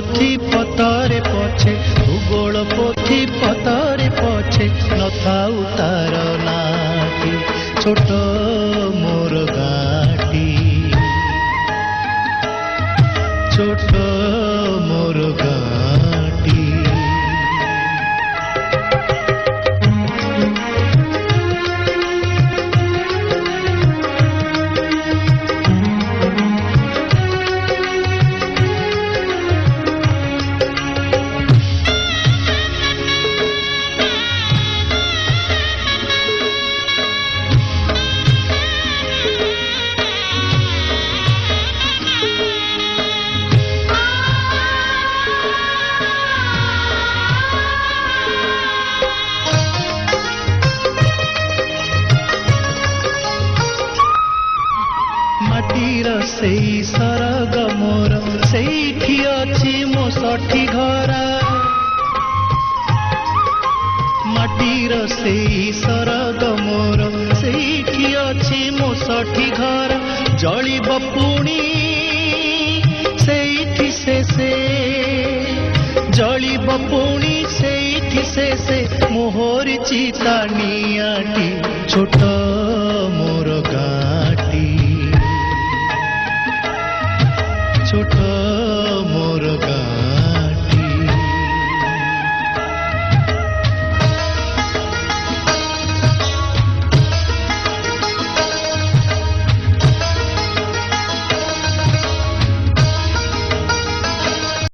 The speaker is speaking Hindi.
पोथी पतरे पछे भूगोल पोथी पतरे पछे नथाउ तार नाटी छोट मोर गाटी छोट मोर गाटी। सेई सरग मोर सेठी अछि मो सठी घर माटीर सेई सरग मोर सेठी अछि मो सठी घर जलिब पुणी सेठी से जलिब पुणी सेठी से मोहरी चिता नियाटी छोट